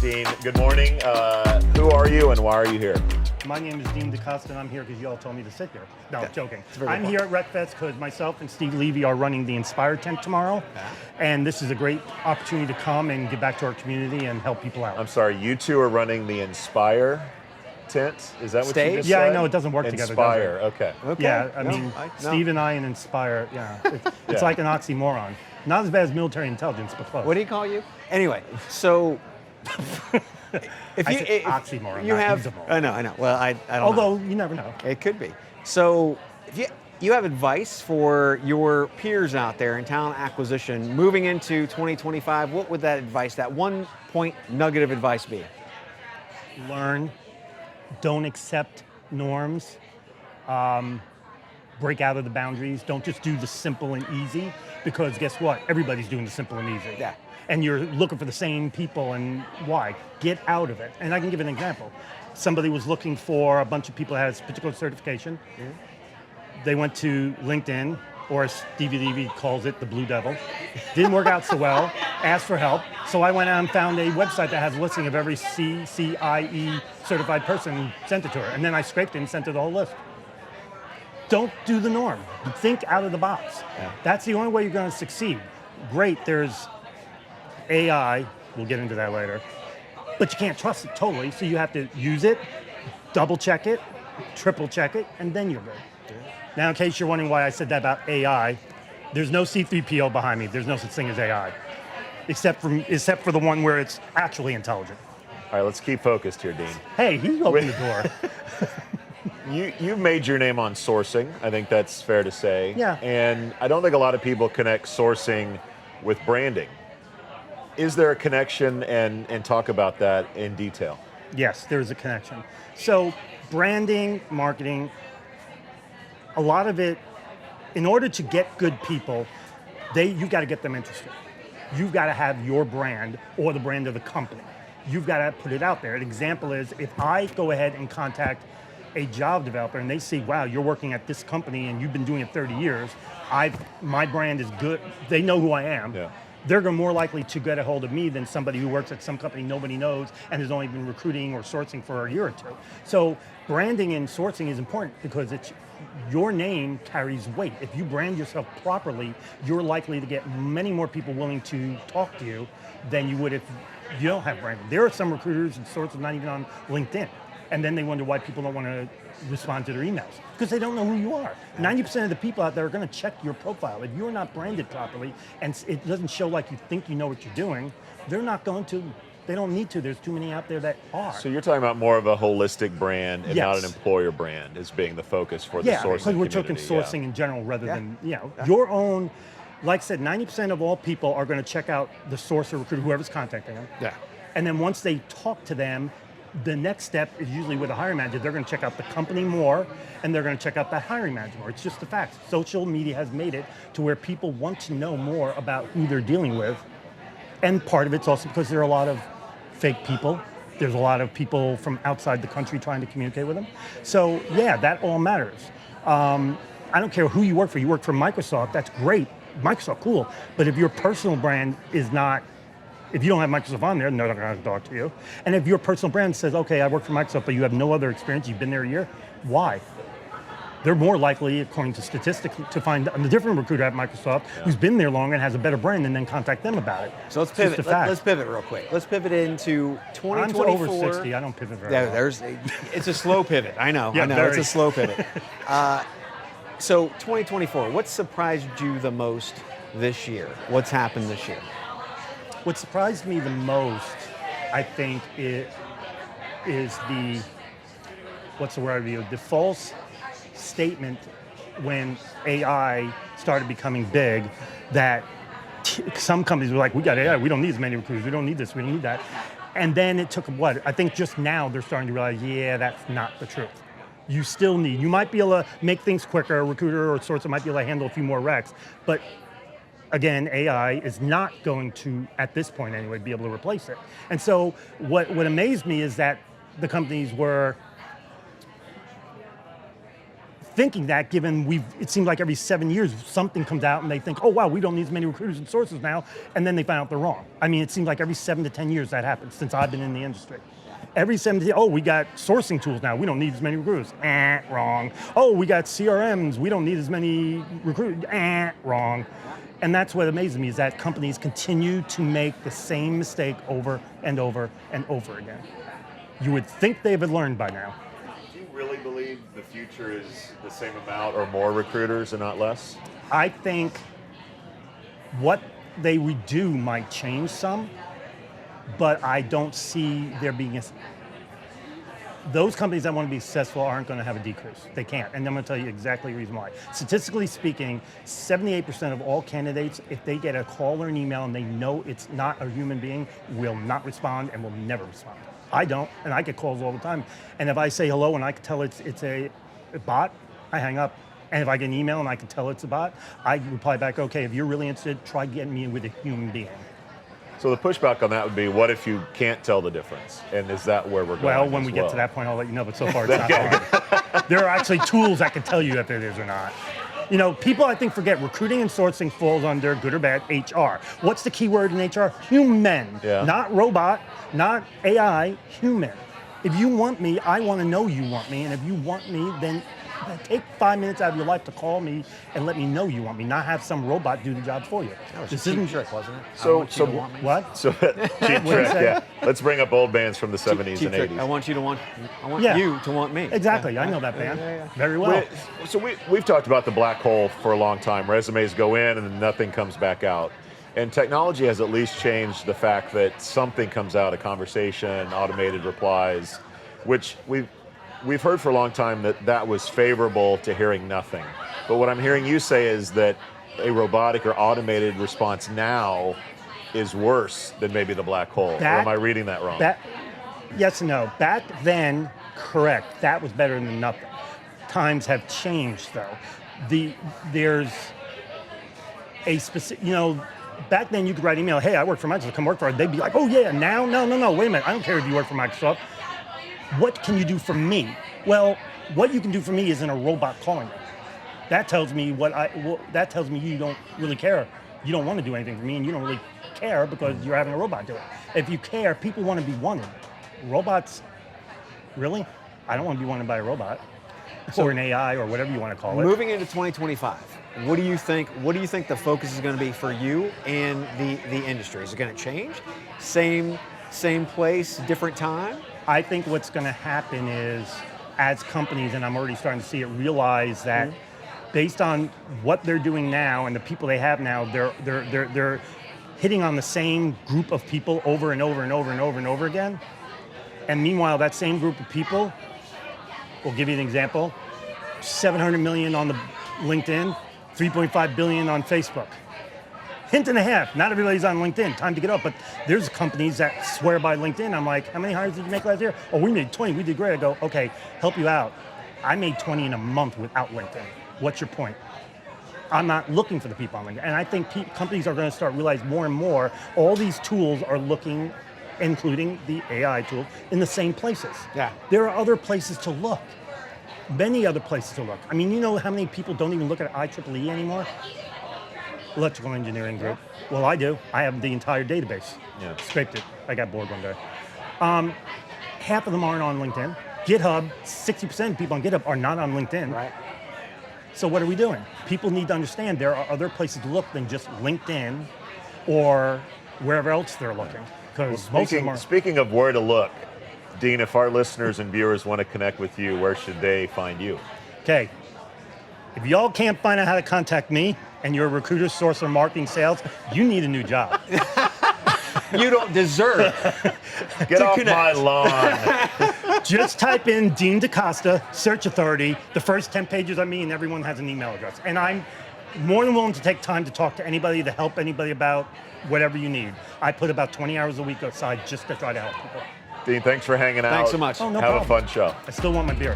Dean. Good morning. Who are you and why are you here? My name is Dean DeCosta, and I'm here because you all told me to sit here. No, I'm joking. very I'm good here at RecFest because myself and Steve Levy are running the Inspire tent tomorrow. And this is a great opportunity to come and give back to our community and help people out. I'm sorry, you two are running the Inspire tent? Is that what Stage? you just Yeah, said? I know it doesn't work together, does Inspire, it? okay. Yeah, I No, mean, no. Steve and I and Inspire, yeah. It's Yeah. like an oxymoron. Not as bad as military intelligence, but close. What do you call you? Anyway, so if I you said if oxymoron, you not have, usable. I know. Well, I don't know. Although, you never know. It could be. So if you have advice for your peers out there in talent acquisition moving into 2025, what would that advice, that 1-point nugget of advice be? Learn, don't accept norms, break out of the boundaries. Don't just do the simple and easy, because guess what? Everybody's doing the simple and easy. Yeah. And you're looking for the same people, and why? Get out of it. And I can give an example. Somebody was looking for a bunch of people that has a particular certification. They went to LinkedIn, or as Stevie Levy calls it, the Blue Devil. Didn't work out so well, asked for help. So I went out and found a website that has a listing of every CCIE certified person, sent it to her. And then I scraped it and sent her the whole list. Don't do the norm. Think out of the box. Yeah. That's the only way you're going to succeed. Great, there's AI, we'll get into that later, but you can't trust it totally, so you have to use it, double check it, triple check it, and then you're good. Now, in case you're wondering why I said that about AI, there's no C3PO behind me. There's no such thing as AI, except for the one where it's actually intelligent. All right, let's keep focused here, Dean. Hey, he opened the door. You've made your name on sourcing. I think that's fair to say. Yeah. And I don't think a lot of people connect sourcing with branding. Is there a connection, and talk about that in detail? Yes, there's a connection. So branding, marketing, a lot of it, in order to get good people, you've got to get them interested. You've got to have your brand or the brand of the company. You've got to put it out there. An example is if I go ahead and contact a Java developer and they see, wow, you're working at this company and you've been doing it 30 years, my brand is good, they know who I am. Yeah. They're more likely to get a hold of me than somebody who works at some company nobody knows and has only been recruiting or sourcing for a year or two. So branding and sourcing is important because your name carries weight. If you brand yourself properly, you're likely to get many more people willing to talk to you than you would if you don't have branding. There are some recruiters and sources not even on LinkedIn, and then they wonder why people don't want to respond to their emails, because they don't know who you are. 90% of the people out there are going to check your profile. If you're not branded properly and it doesn't show like you think you know what you're doing, they're not going to. They don't need to. There's too many out there that are. So you're talking about more of a holistic brand and not Yes. an employer brand as being the focus for the Yeah, sourcing because we're community. talking sourcing Yeah. in general rather Yeah. than, your own. Like I said, 90% of all people are going to check out the source or recruiter, whoever's contacting them. Yeah. And then once they talk to them, the next step is usually with a hiring manager. They're going to check out the company more, and they're going to check out that hiring manager more. It's just the fact. Social media has made it to where people want to know more about who they're dealing with. And part of it's also because there are a lot of fake people. There's a lot of people from outside the country trying to communicate with them. So yeah, that all matters. I don't care who you work for. You work for Microsoft, that's great. Microsoft, cool. But if your personal brand is not, if you don't have Microsoft on there, they're not going to talk to you. And if your personal brand says, okay, I work for Microsoft, but you have no other experience, you've been there a year, why? They're more likely, according to statistics, to find a different recruiter at Microsoft who's been there longer and has a better brand, and then contact them about it. So let's It's just pivot. a fact. Let's pivot real quick. Let's pivot into I'm 2024. over 60. I don't pivot very well. It's a slow pivot. I know. Yeah, I know. very. It's a slow pivot. So 2024. What surprised you the most this year? What's happened this year? What surprised me the most, I think, is the, what's the word I use? The false statement when AI started becoming big that some companies were like, we got AI, we don't need as many recruiters, we don't need this, we don't need that. And then it took I think just now they're starting to realize, yeah, that's not the truth. You still need, you might be able to make things quicker, a recruiter or sourcer might be able to handle a few more recs, but again, AI is not going to, at this point anyway, be able to replace it. And so what amazed me is that the companies were thinking that, given it seems like every 7 years something comes out and they think, oh wow, we don't need as many recruiters and sources now, and then they find out they're wrong. I mean, it seems like every 7 to 10 years that happens since I've been in the industry. Every 7 to 10, oh, we got sourcing tools now, we don't need as many recruiters. Wrong. Oh, we got CRMs, we don't need as many recruiters. Wrong. And that's what amazes me, is that companies continue to make the same mistake over and over and over again. You would think they would learned by now. Do you really believe the future is the same amount or more recruiters and not less? I think what they would do might change some, but I don't see there being those companies that want to be successful aren't going to have a decrease. They can't, and I'm going to tell you exactly the reason why. Statistically speaking, 78% of all candidates, if they get a call or an email and they know it's not a human being, will not respond and will never respond. I don't, and I get calls all the time. And if I say hello and I can tell it's a bot, I hang up. And if I get an email and I can tell it's a bot, I reply back, okay, if you're really interested, try getting me with a human being. So the pushback on that would be, what if you can't tell the difference? And is that where we're going? Well, when we get to that point, I'll let you know, but so far it's not hard. There are actually tools that can tell you if it is or not. You know, people I think forget recruiting and sourcing falls under, good or bad, HR. What's the key word in HR? Human. Yeah. Not robot, not AI, human. If you want me, I want to know you want me, and if you want me, then take 5 minutes out of your life to call me and let me know you want me, not have some robot do the job for you. That was a cheap trick, wasn't it? So What? So cheap trick, yeah. Let's bring up old bands from the 70s Cheap and trick. 80s. I want you to want Yeah. you to want me. Exactly, Yeah. I know that band Yeah. very well. We've talked about the black hole for a long time. Resumes go in and then nothing comes back out. And technology has at least changed the fact that something comes out, a conversation, automated replies, which we've heard for a long time that was favorable to hearing nothing. But what I'm hearing you say is that a robotic or automated response now is worse than maybe the black hole. Or am I reading that wrong? Yes and no. Back then, correct. That was better than nothing. Times have changed, though. There's a specific, back then you could write an email, hey, I work for Microsoft, come work for it. They'd be like, oh yeah, now? No, wait a minute. I don't care if you work for Microsoft. What can you do for me? Well, what you can do for me isn't a robot calling me. That tells me that tells me you don't really care. You don't want to do anything for me, and you don't really care because you're having a robot do it. If you care, people want to be wanted. Robots, really? I don't want to be wanted by a robot or an AI or whatever you want to call it. Moving into 2025, what do you think the focus is going to be for you and the industry? Is it going to change? Same place, different time? I think what's going to happen is, as companies, and I'm already starting to see it, realize that based on what they're doing now and the people they have now, they're hitting on the same group of people over and over and over and over and over again. And meanwhile, that same group of people, we'll give you an example, 700 million on the LinkedIn, 3.5 billion on Facebook. Hint and a half, not everybody's on LinkedIn, time to get up, but there's companies that swear by LinkedIn. I'm like, how many hires did you make last year? Oh, we made 20, we did great. I go, okay, help you out. I made 20 in a month without LinkedIn. What's your point? I'm not looking for the people on LinkedIn. And I think companies are going to start realizing more and more, all these tools are looking, including the AI tools, in the same places. Yeah. There are other places to look. Many other places to look. I mean, you know how many people don't even look at IEEE anymore? Electrical Engineering Group. Well, I do. I have the entire database. Yeah. Scraped it. I got bored one day. Half of them aren't on LinkedIn. GitHub, 60% of people on GitHub are not on LinkedIn. Right. So what are we doing? People need to understand there are other places to look than just LinkedIn or wherever else they're looking. Because most of them are. Speaking of where to look, Dean, if our listeners and viewers want to connect with you, where should they find you? Okay. If y'all can't find out how to contact me and you're a recruiter, sourcer, marketing, sales, you need a new job. You don't deserve Get off my lawn. Just type in Dean DaCosta, search authority. The first 10 pages are me, and everyone has an email address. And I'm more than willing to take time to talk to anybody, to help anybody about whatever you need. I put about 20 hours a week aside just to try to help people. Dean, thanks for hanging out. Thanks so much. Oh, no Have problem. a fun show. I still want my beer.